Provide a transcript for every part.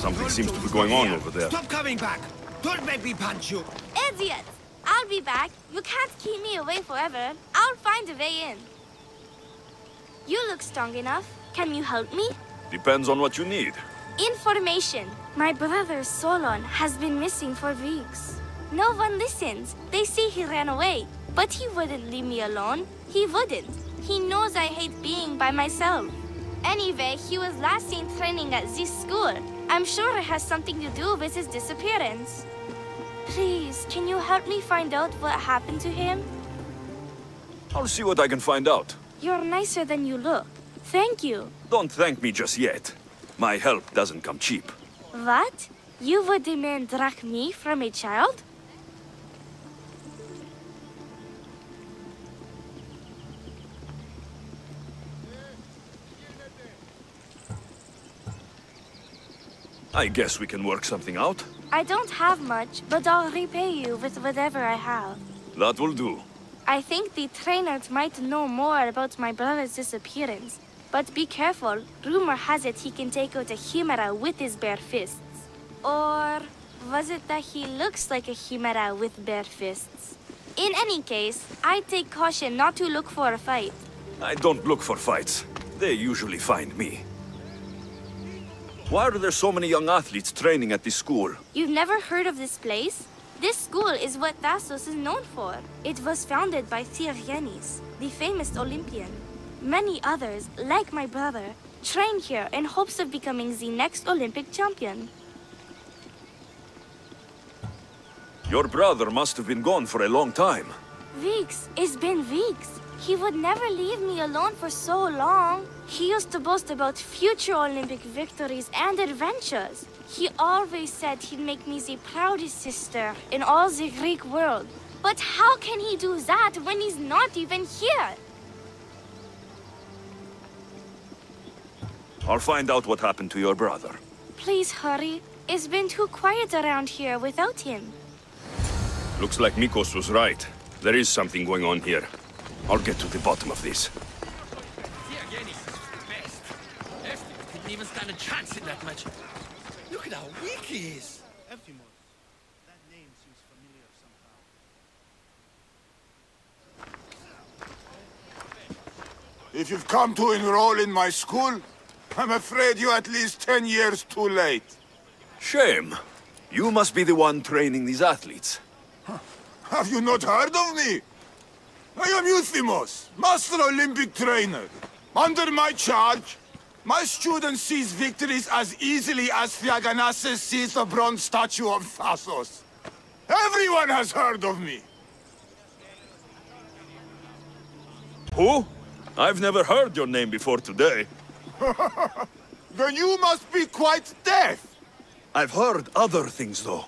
Something seems to be going on over there. Stop coming back! Don't make me punch you! Idiots! I'll be back. You can't keep me away forever. I'll find a way in. You look strong enough. Can you help me? Depends on what you need. Information. My brother Solon has been missing for weeks. No one listens. They say he ran away. But he wouldn't leave me alone. He wouldn't. He knows I hate being by myself. Anyway, he was last seen training at this school. I'm sure it has something to do with his disappearance. Please, can you help me find out what happened to him? I'll see what I can find out. You're nicer than you look. Thank you. Don't thank me just yet. My help doesn't come cheap. What? You would demand drachmi from a child? I guess we can work something out. I don't have much, but I'll repay you with whatever I have. That will do. I think the trainers might know more about my brother's disappearance. But be careful. Rumor has it he can take out a Chimera with his bare fists. Or was it that he looks like a Chimera with bare fists? In any case, I'd take caution not to look for a fight. I don't look for fights. They usually find me. Why are there so many young athletes training at this school? You've never heard of this place? This school is what Thassos is known for. It was founded by Thiergenis, the famous Olympian. Many others, like my brother, train here in hopes of becoming the next Olympic champion. Your brother must have been gone for a long time. Weeks. It's been weeks. He would never leave me alone for so long. He used to boast about future Olympic victories and adventures. He always said he'd make me the proudest sister in all the Greek world. But how can he do that when he's not even here? I'll find out what happened to your brother. Please hurry. It's been too quiet around here without him. Looks like Mikos was right. There is something going on here. I'll get to the bottom of this. Thiergenis is the best. Eftimos couldn't even stand a chance in that match. Look at how weak he is. Eftimos. That name seems familiar somehow. If you've come to enroll in my school, I'm afraid you're at least 10 years too late. Shame. You must be the one training these athletes. Have you not heard of me? I am Euthymos, Master Olympic Trainer. Under my charge, my student sees victories as easily as Thiaganasses sees the bronze statue of Thassos. Everyone has heard of me. Who? I've never heard your name before today. Then you must be quite deaf. I've heard other things, though.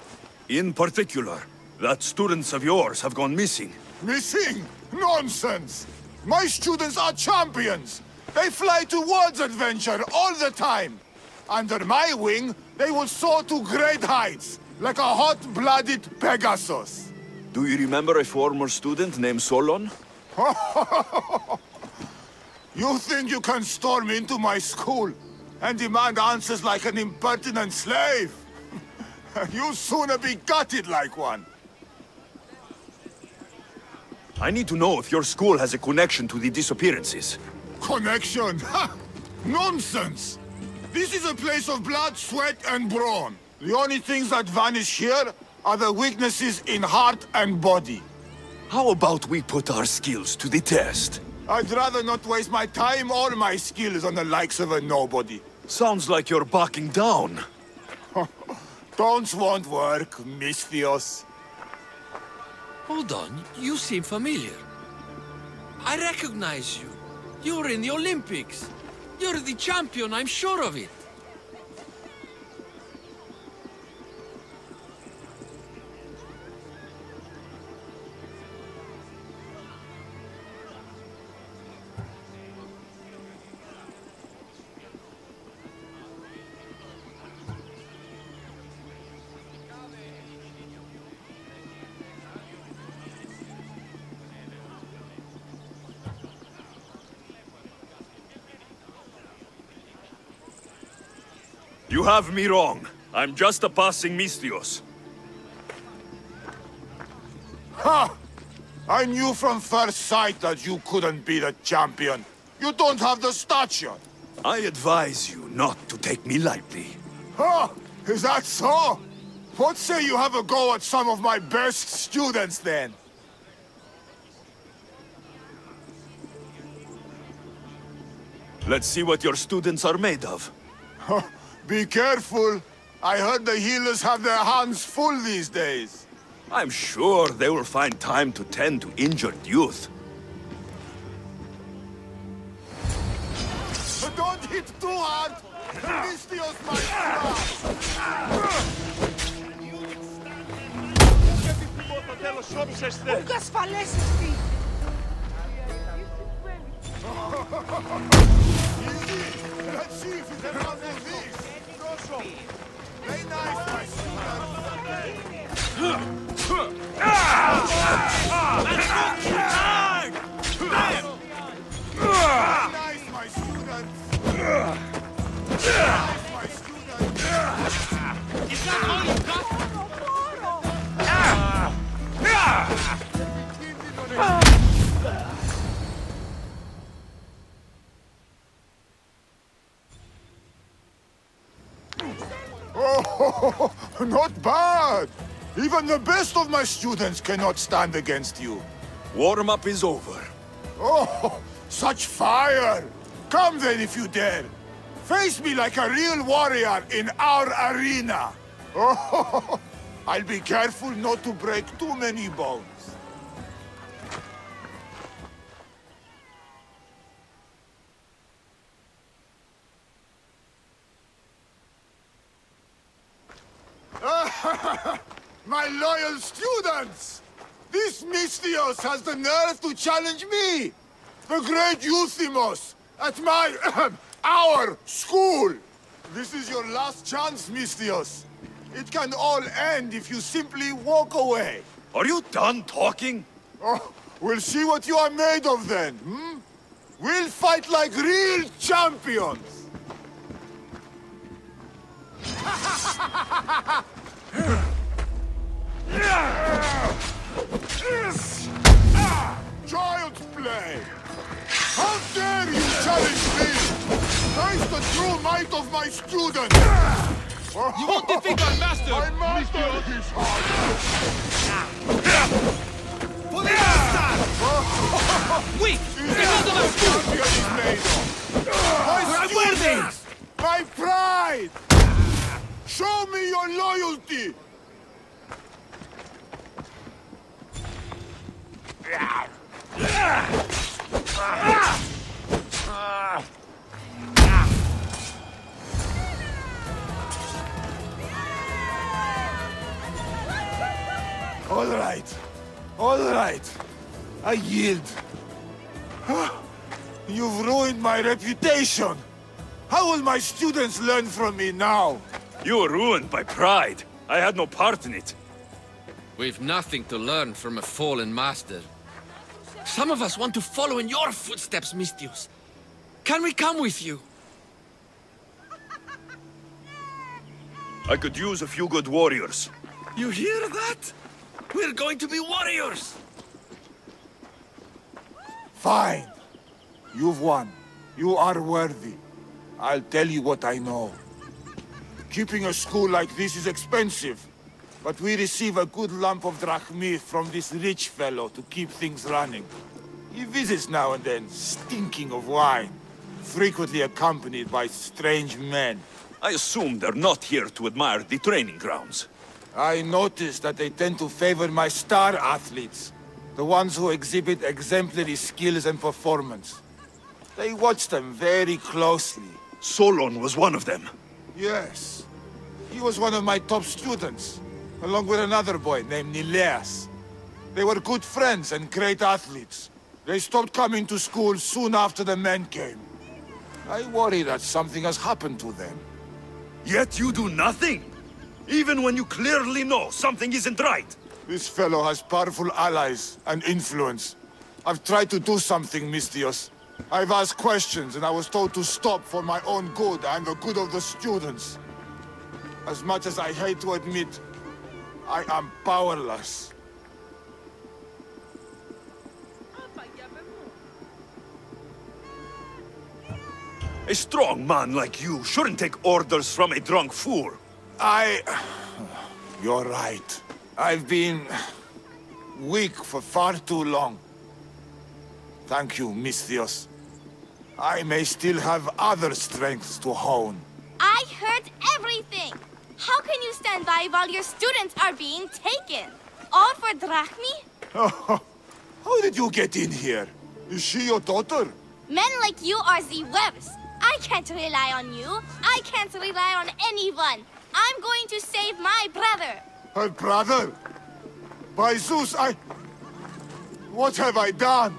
In particular, that students of yours have gone missing. Missing? Nonsense! My students are champions! They fly towards adventure all the time! Under my wing, they will soar to great heights, like a hot-blooded Pegasus. Do you remember a former student named Solon? You think you can storm into my school and demand answers like an impertinent slave? You'll sooner be gutted like one. I need to know if your school has a connection to the disappearances. Connection? Ha! Nonsense! This is a place of blood, sweat, and brawn. The only things that vanish here are the weaknesses in heart and body. How about we put our skills to the test? I'd rather not waste my time or my skills on the likes of a nobody. Sounds like you're backing down. Don'ts won't work, Misthios. Hold on, you seem familiar. I recognize you. You're in the Olympics. You're the champion, I'm sure of it. You have me wrong. I'm just a passing Misthios. Ha! I knew from first sight that you couldn't be the champion. You don't have the stature. I advise you not to take me lightly. Ha! Is that so? What say you have a go at some of my best students, then? Let's see what your students are made of. Be careful. I heard the healers have their hands full these days. I'm sure they will find time to tend to injured youth. But don't hit too hard! Misthios might Ούκ ασφαλές εστί. Let's see if you can handle this! Play nice, my nice, my students! Nice, my students! Is that all you got? Oh, not bad! Even the best of my students cannot stand against you. Warm-up is over. Oh, such fire! Come then if you dare. Face me like a real warrior in our arena. Oh, I'll be careful not to break too many bones. My loyal students! This Misthios has the nerve to challenge me! The great Euthymos! At my... our school! This is your last chance, Misthios. It can all end if you simply walk away. Are you done talking? Oh, we'll see what you are made of then, hmm? We'll fight like real champions! Child's play! How dare you challenge me! Face the true might of my student! You won't defeat our master! My master is hard! For the master! Weak! Segundo la Champion is made of! My students! My pride! Show me your loyalty! All right. I yield. You've ruined my reputation. How will my students learn from me now? You were ruined by pride. I had no part in it. We've nothing to learn from a fallen master. Some of us want to follow in your footsteps, Misthios. Can we come with you? I could use a few good warriors. You hear that? We're going to be warriors! Fine. You've won. You are worthy. I'll tell you what I know. Keeping a school like this is expensive. But we receive a good lump of drachmi from this rich fellow to keep things running. He visits now and then, stinking of wine, frequently accompanied by strange men. I assume they're not here to admire the training grounds. I noticed that they tend to favor my star athletes, the ones who exhibit exemplary skills and performance. They watch them very closely. Solon was one of them. Yes. He was one of my top students, along with another boy named Nileas. They were good friends and great athletes. They stopped coming to school soon after the men came. I worry that something has happened to them. Yet you do nothing? Even when you clearly know something isn't right? This fellow has powerful allies and influence. I've tried to do something, Mistios. I've asked questions and I was told to stop for my own good and the good of the students. As much as I hate to admit, I am powerless. A strong man like you shouldn't take orders from a drunk fool. You're right. I've been weak for far too long. Thank you, Mistios. I may still have other strengths to hone. I heard everything! How can you stand by while your students are being taken? All for drachmi? How did you get in here? Is she your daughter? Men like you are the worst. I can't rely on you. I can't rely on anyone. I'm going to save my brother. Her brother? By Zeus, what have I done?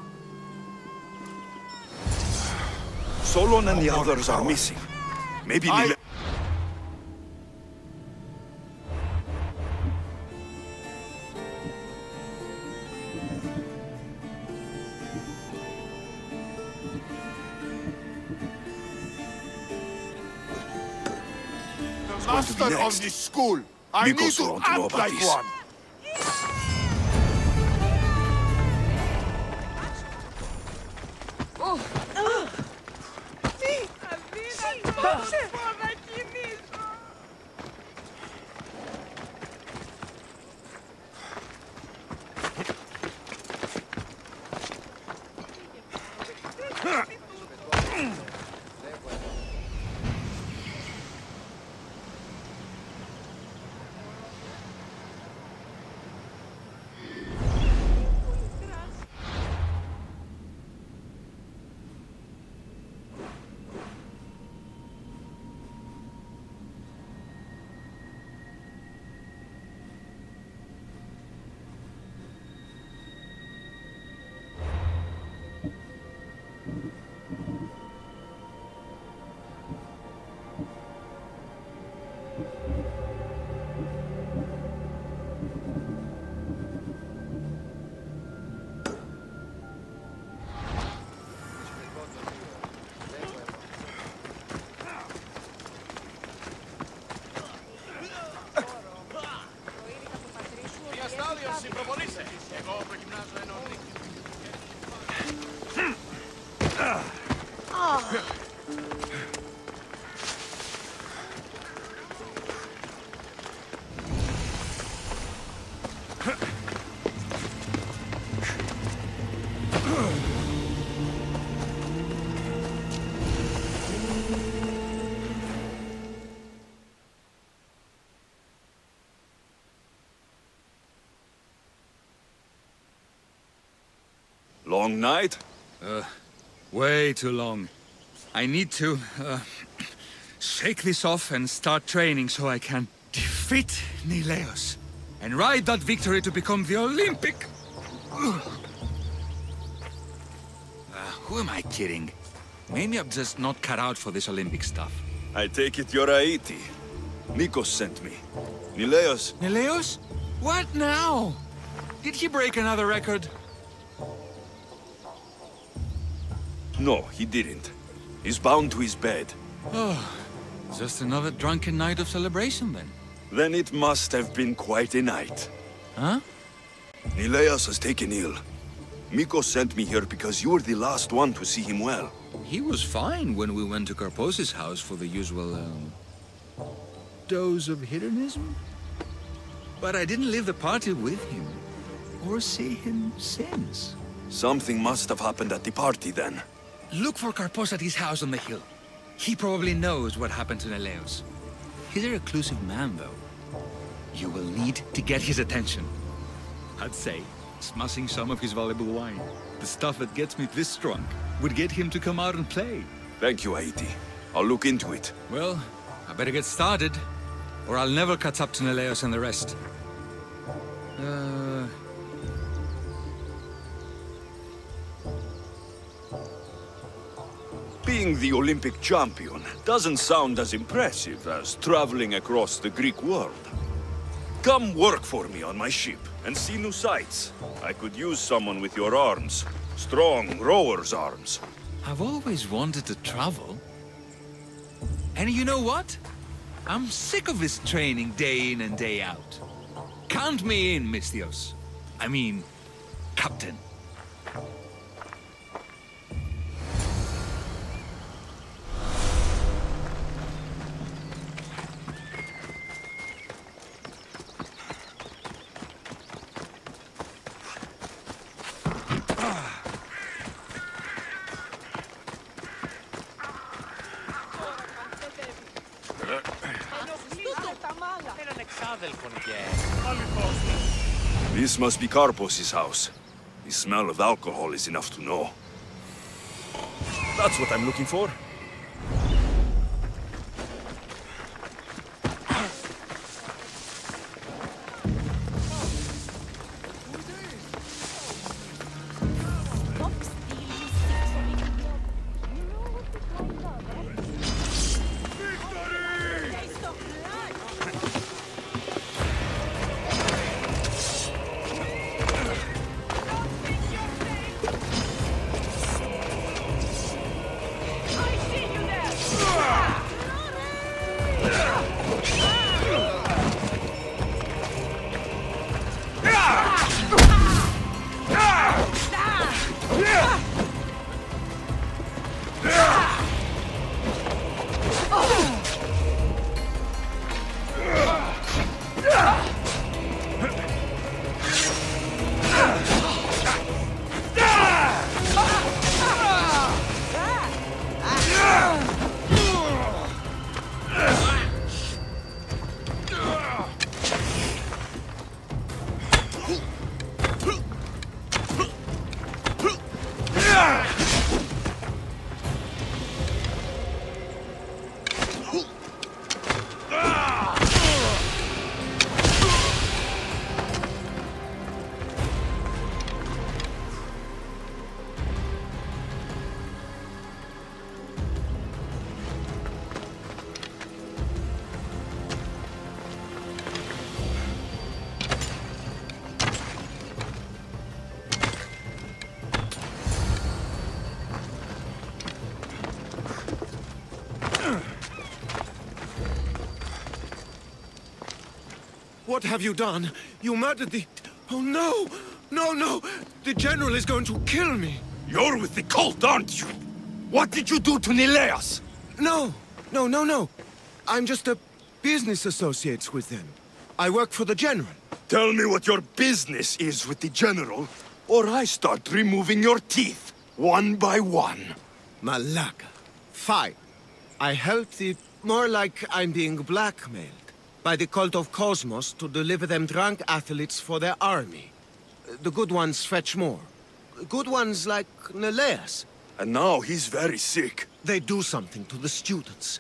Solon and the others are missing. Maybe Master of this school. I need to act like one. Long night? Way too long. I need to, shake this off and start training so I can defeat Nileos and ride that victory to become the Olympic... who am I kidding? Maybe I'm just not cut out for this Olympic stuff. I take it you're Aiti. Nikos sent me. Nileos? Nileos? What now? Did he break another record? No, he didn't. He's bound to his bed. Oh, just another drunken night of celebration then. Then it must have been quite a night. Huh? Nileos has taken ill. Mikos sent me here because you were the last one to see him well. He was fine when we went to Karpos's house for the usual, dose of hedonism. But I didn't leave the party with him, or see him since. Something must have happened at the party then. Look for Karpos at his house on the hill. He probably knows what happened to Neleos. He's a reclusive man, though. You will need to get his attention. I'd say, smashing some of his valuable wine, the stuff that gets me this drunk, would get him to come out and play. Thank you, Aiti. I'll look into it. Well, I better get started, or I'll never catch up to Neleos and the rest. Being the Olympic champion doesn't sound as impressive as traveling across the Greek world. Come work for me on my ship and see new sights. I could use someone with your arms. Strong rower's arms. I've always wanted to travel. And you know what? I'm sick of this training day in and day out. Count me in, Misthios. I mean, Captain. This must be Karpos' house. The smell of alcohol is enough to know. That's what I'm looking for. What have you done? You murdered the... Oh, no! No, no! The General is going to kill me! You're with the cult, aren't you? What did you do to Neleas? No! No, no, no! I'm just a business associate with them. I work for the General. Tell me what your business is with the General, or I start removing your teeth, one by one. Malaka. Fine. I help the... More like I'm being blackmailed by the cult of Cosmos to deliver them drunk athletes for their army. The good ones fetch more. Good ones like Neleas. And now he's very sick. They do something to the students.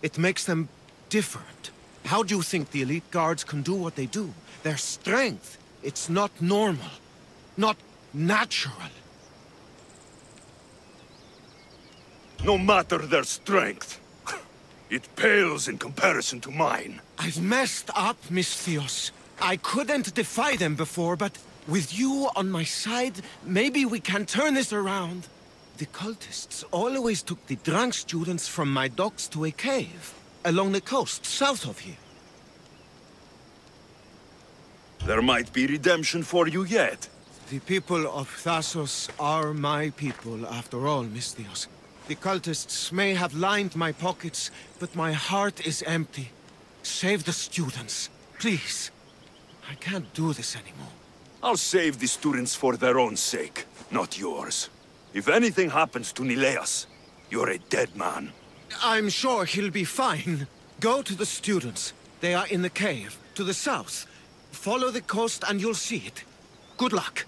It makes them different. How do you think the elite guards can do what they do? Their strength, it's not normal. Not natural. No matter their strength, it pales in comparison to mine. I've messed up, Misthios. I couldn't defy them before, but with you on my side, maybe we can turn this around. The cultists always took the drunk students from my docks to a cave, along the coast, south of here. There might be redemption for you yet. The people of Thassos are my people, after all, Misthios. The cultists may have lined my pockets, but my heart is empty. Save the students, please. I can't do this anymore. I'll save the students for their own sake, not yours. If anything happens to Nileas, you're a dead man. I'm sure he'll be fine. Go to the students. They are in the cave, to the south. Follow the coast and you'll see it. Good luck.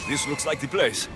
This looks like the place.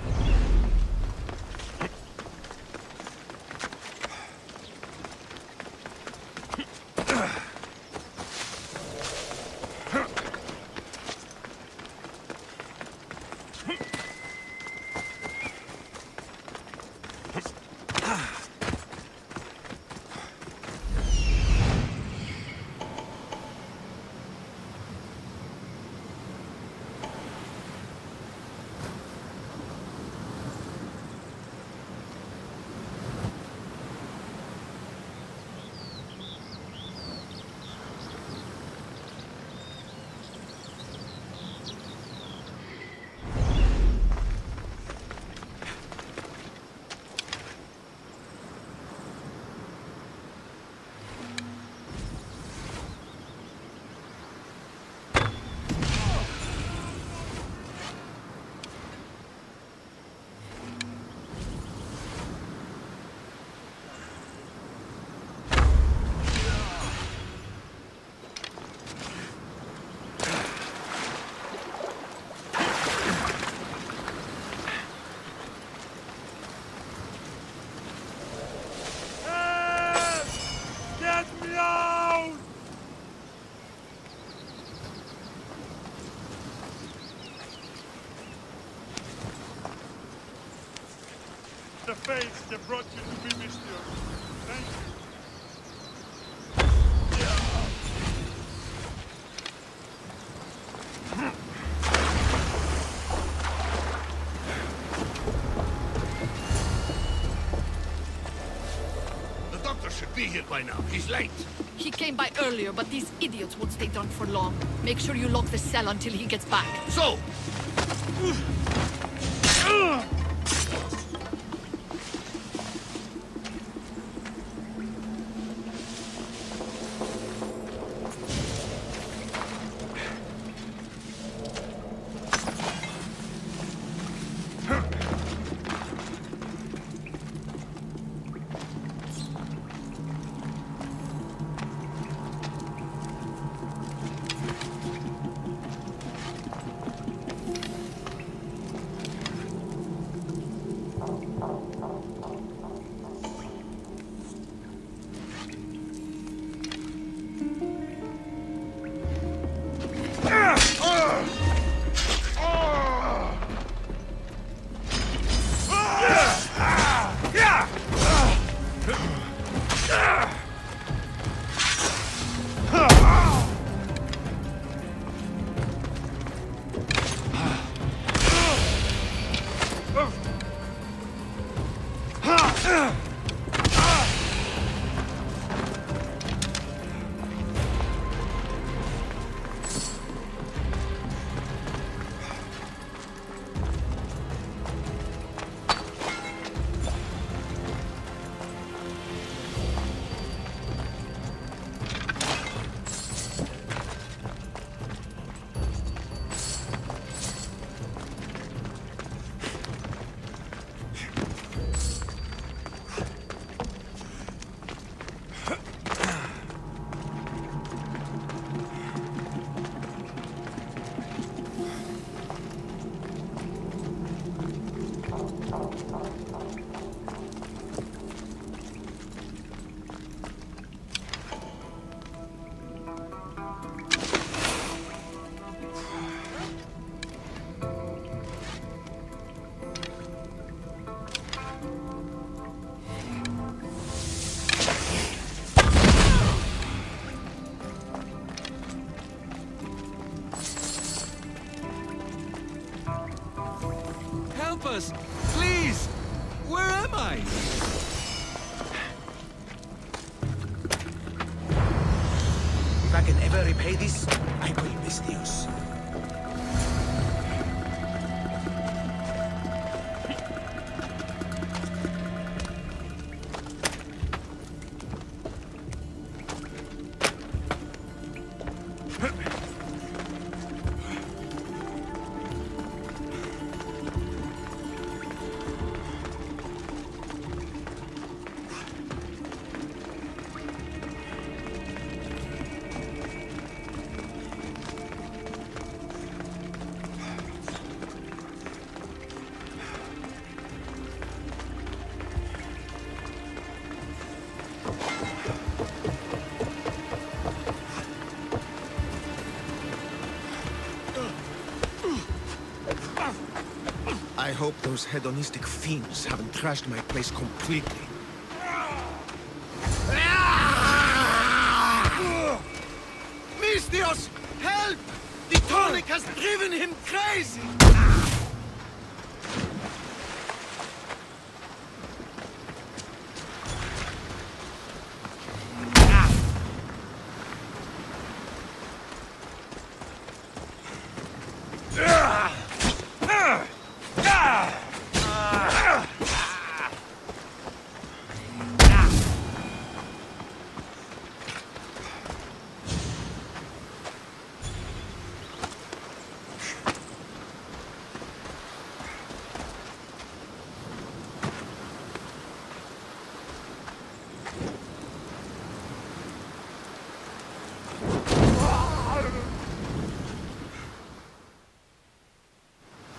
The fates that brought you to be missed. Thank you. The doctor should be here by now. He's late. He came by earlier, but these idiots won't stay drunk for long. Make sure you lock the cell until he gets back. So! help us! Please! Where am I? If I can ever repay this, I will, Misthios. I hope those hedonistic fiends haven't trashed my place completely. Misthios! Help! The tonic has driven him crazy!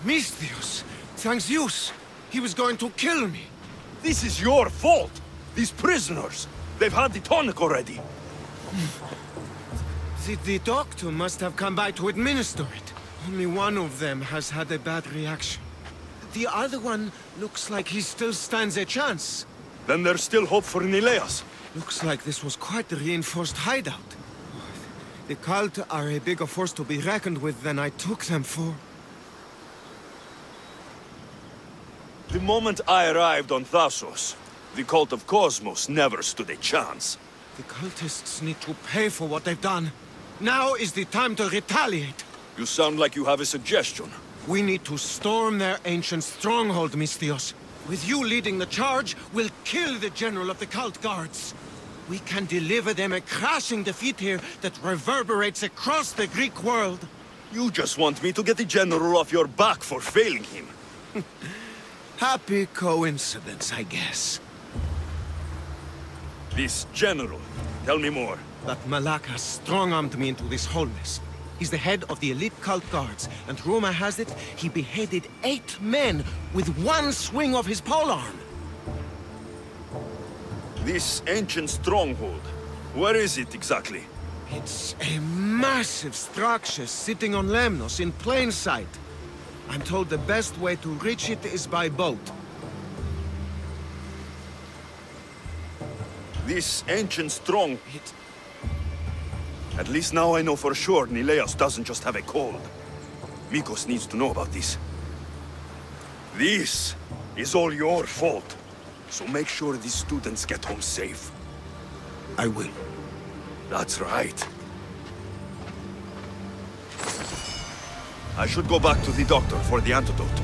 Misthios! Thanks Zeus! He was going to kill me! This is your fault! These prisoners! They've had the tonic already! The doctor must have come by to administer it. Only one of them has had a bad reaction. The other one looks like he still stands a chance. Then there's still hope for Nileas. Looks like this was quite a reinforced hideout. The cult are a bigger force to be reckoned with than I took them for. The moment I arrived on Thassos, the cult of Cosmos never stood a chance. The cultists need to pay for what they've done. Now is the time to retaliate. You sound like you have a suggestion. We need to storm their ancient stronghold, Misthios. With you leading the charge, we'll kill the general of the cult guards. We can deliver them a crashing defeat here that reverberates across the Greek world. You just want me to get the general off your back for failing him. Happy coincidence, I guess. This general, tell me more. That Malaka strong-armed me into this whole mess. He's the head of the elite cult guards, and rumor has it, he beheaded 8 men with one swing of his polearm. This ancient stronghold, where is it exactly? It's a massive structure sitting on Lemnos in plain sight. I'm told the best way to reach it is by boat. This ancient stronghold... At least now I know for sure Nileas doesn't just have a cold. Mikos needs to know about this. This is all your fault. So make sure these students get home safe. I will. That's right. I should go back to the doctor for the antidote.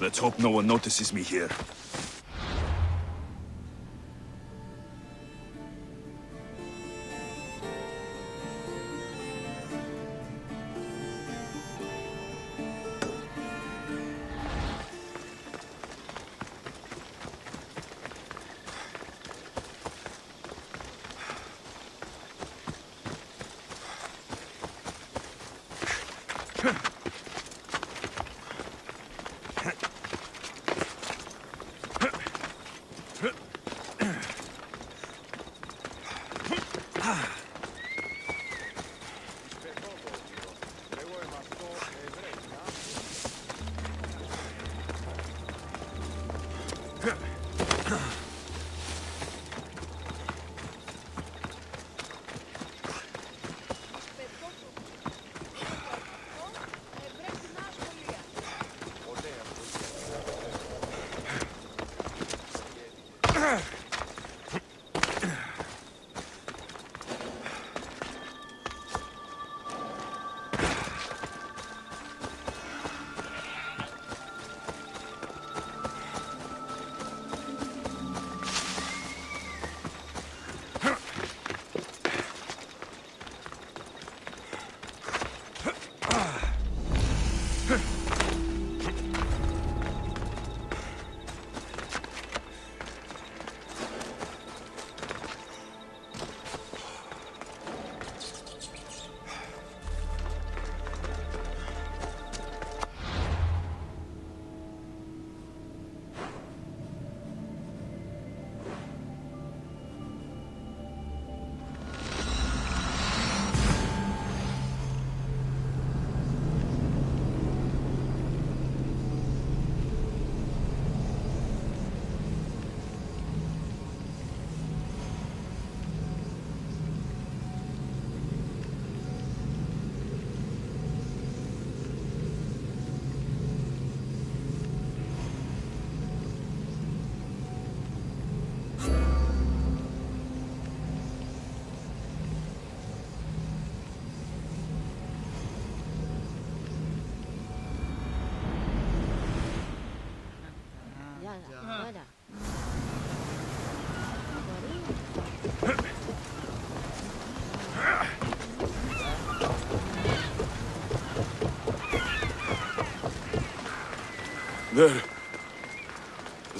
Let's hope no one notices me here.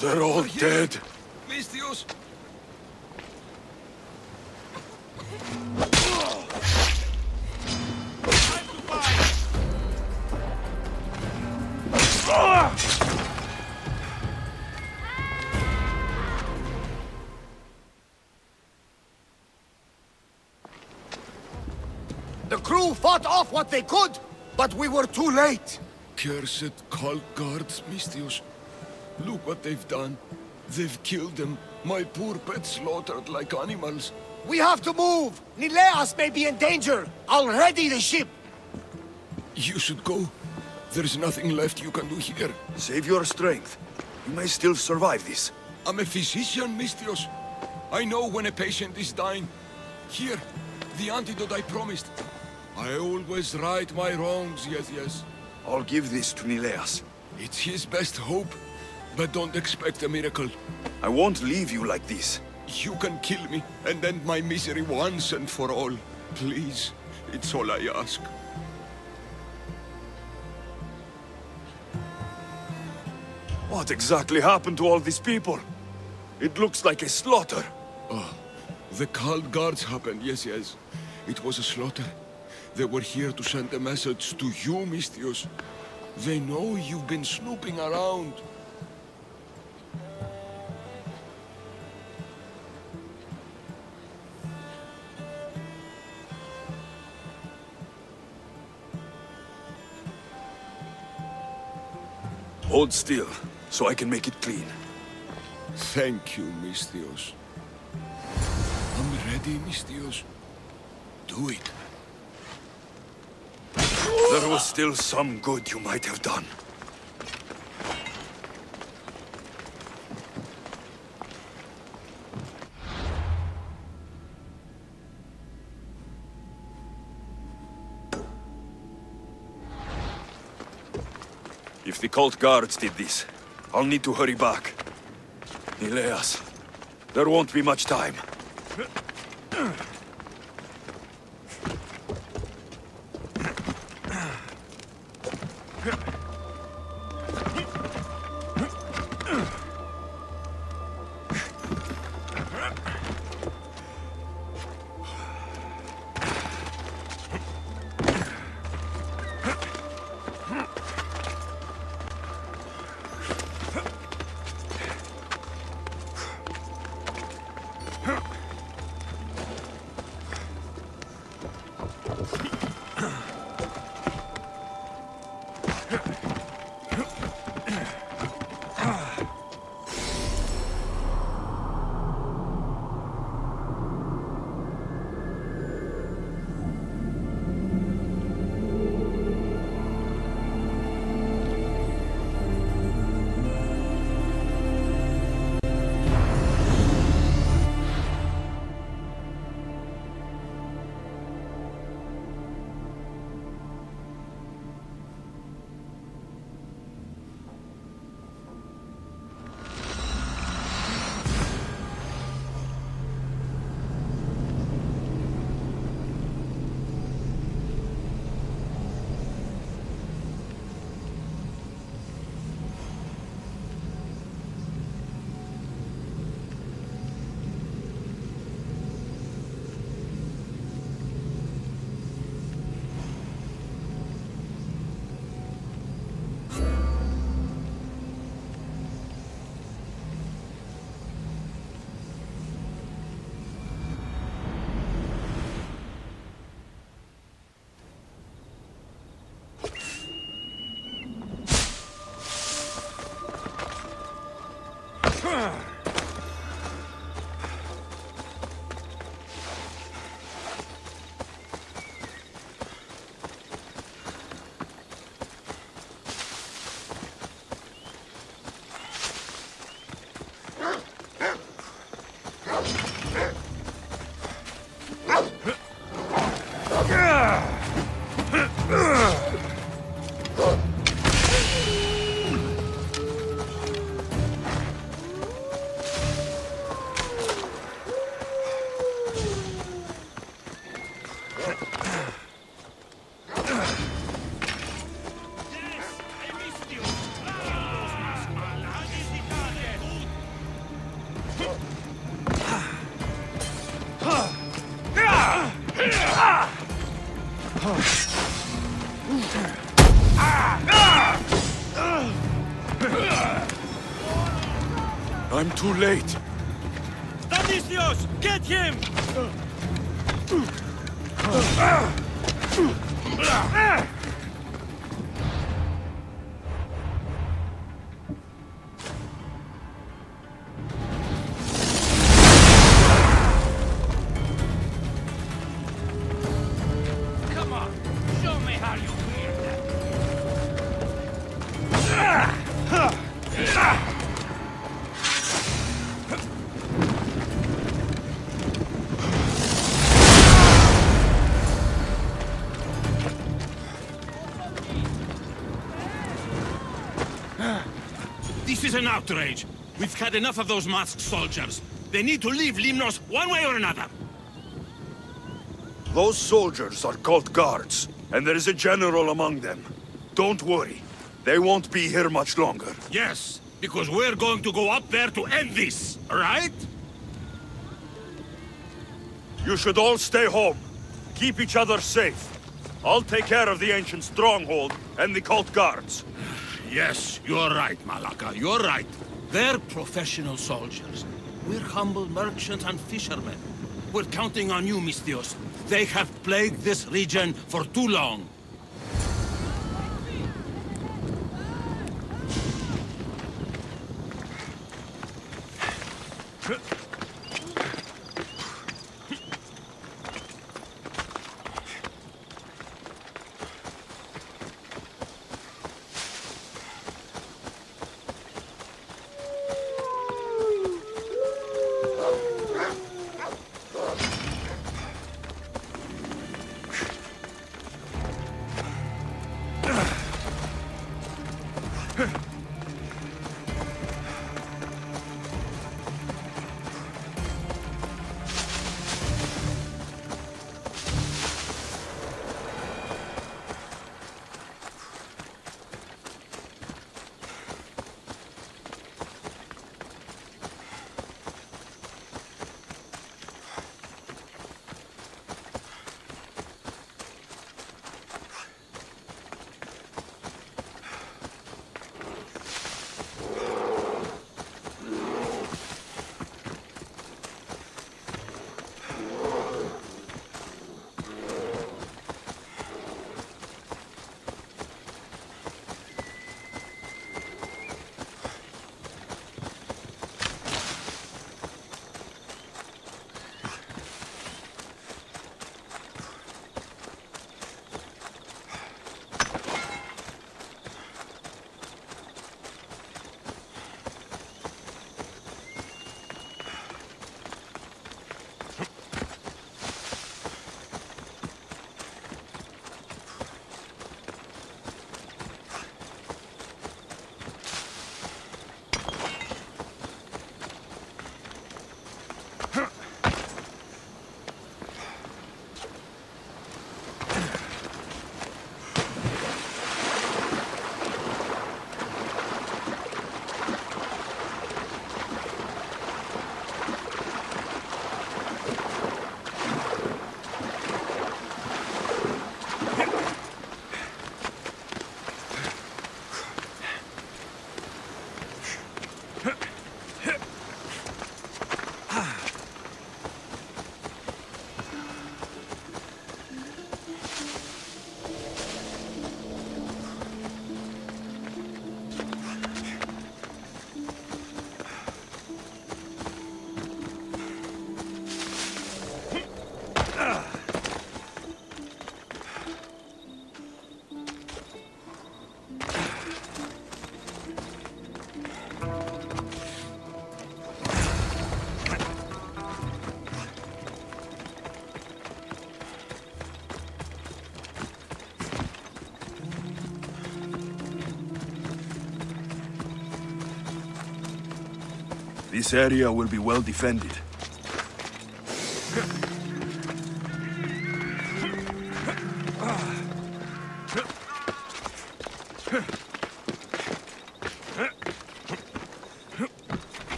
They're all dead. Misthios! The crew fought off what they could, but we were too late. Cursed cult guards, Misthios. Look what they've done. They've killed them. My poor pets slaughtered like animals. We have to move! Nileas may be in danger! I'll ready the ship! You should go. There's nothing left you can do here. Save your strength. You may still survive this. I'm a physician, Misthios. I know when a patient is dying. Here, the antidote I promised. I always right my wrongs, yes. I'll give this to Nileas. It's his best hope, but don't expect a miracle. I won't leave you like this. You can kill me and end my misery once and for all. Please, it's all I ask. What exactly happened to all these people? It looks like a slaughter. Oh, the cult guards happened, yes. It was a slaughter. They were here to send a message to you, Misthios. They know you've been snooping around. Hold still, so I can make it clean. Thank you, Misthios. I'm ready, Misthios. Do it. There was still some good you might have done. If the cult guards did this, I'll need to hurry back. Nileas, there won't be much time. I'm too late. Stanisios, get him! Come on, show me how you wield that. This is an outrage. We've had enough of those masked soldiers. They need to leave Limnos one way or another. Those soldiers are called guards, and there is a general among them. Don't worry. They won't be here much longer. Yes, because we're going to go up there to end this, right? You should all stay home. Keep each other safe. I'll take care of the ancient stronghold and the cult guards. Yes, you're right, Malaka. You're right. They're professional soldiers. We're humble merchants and fishermen. We're counting on you, Misthios. They have plagued this region for too long. This area will be well defended.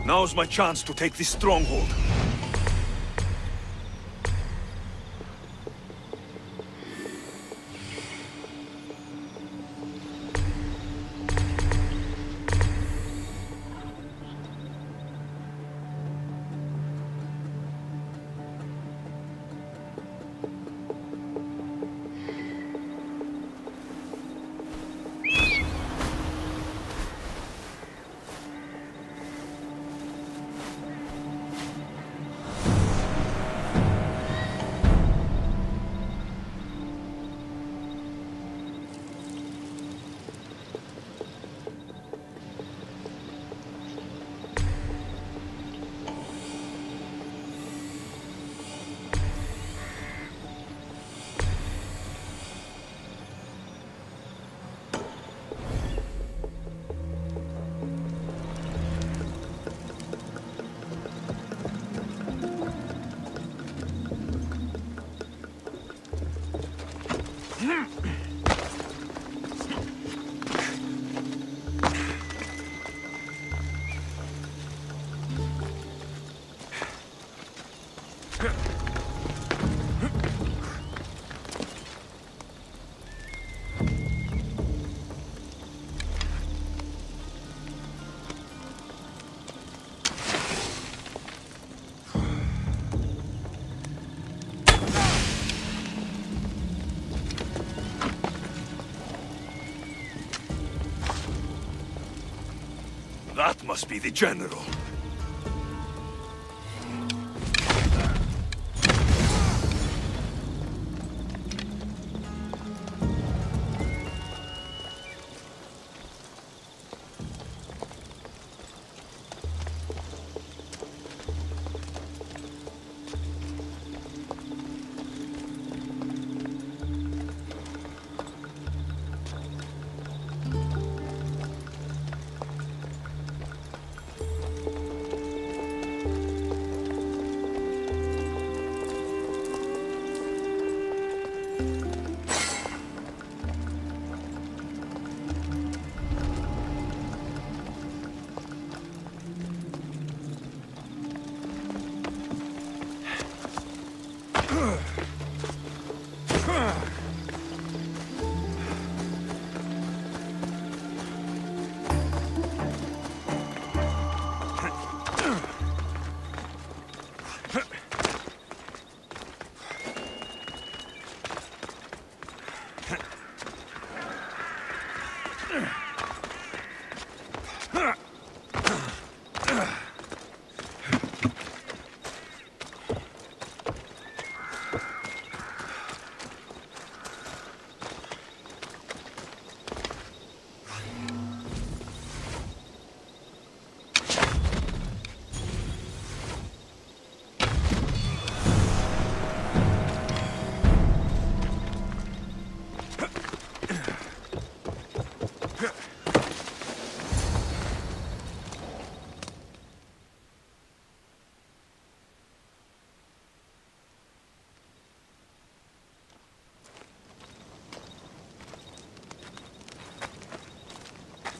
Now's my chance to take this stronghold. That must be the general.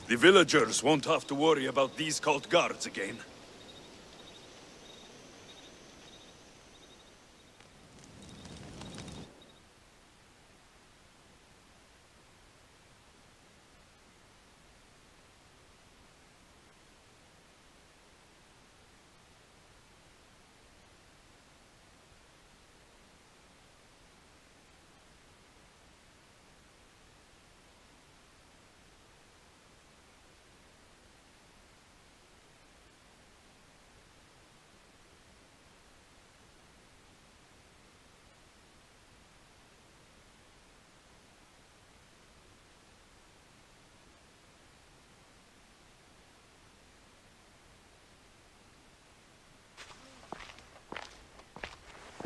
The villagers won't have to worry about these cult guards again.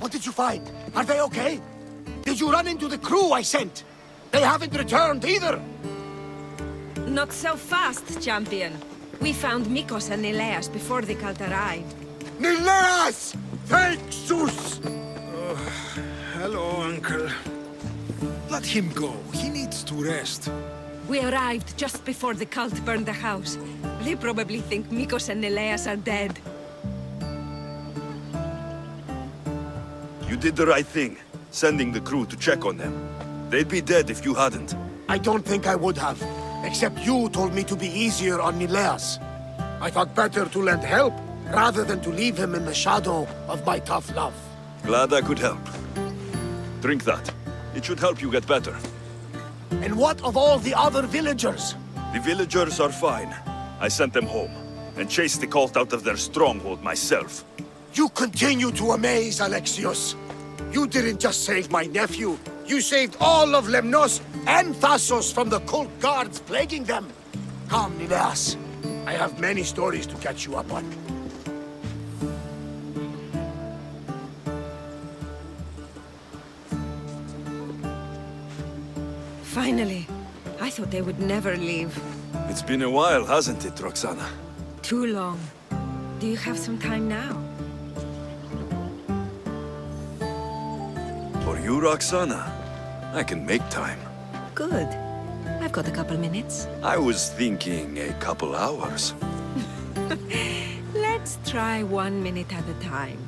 What did you find? Are they okay? Did you run into the crew I sent? They haven't returned either. Not so fast, champion. We found Mikos and Nileas before the cult arrived. Nileas! Thank Zeus! Hello, Uncle. Let him go. He needs to rest. We arrived just before the cult burned the house. They probably think Mikos and Nileas are dead. You did the right thing, sending the crew to check on them. They'd be dead if you hadn't. I don't think I would have. Except you told me to be easier on Nileas. I thought better to lend help, rather than to leave him in the shadow of my tough love. Glad I could help. Drink that. It should help you get better. And what of all the other villagers? The villagers are fine. I sent them home, and chased the cult out of their stronghold myself. You continue to amaze, Alexios. You didn't just save my nephew. You saved all of Lemnos and Thassos from the cult guards plaguing them. Come, Nileas. I have many stories to catch you up on. Finally. I thought they would never leave. It's been a while, hasn't it, Roxana? Too long. Do you have some time now? For you, Roxana, I can make time. Good. I've got a couple minutes. I was thinking a couple hours. Let's try 1 minute at a time.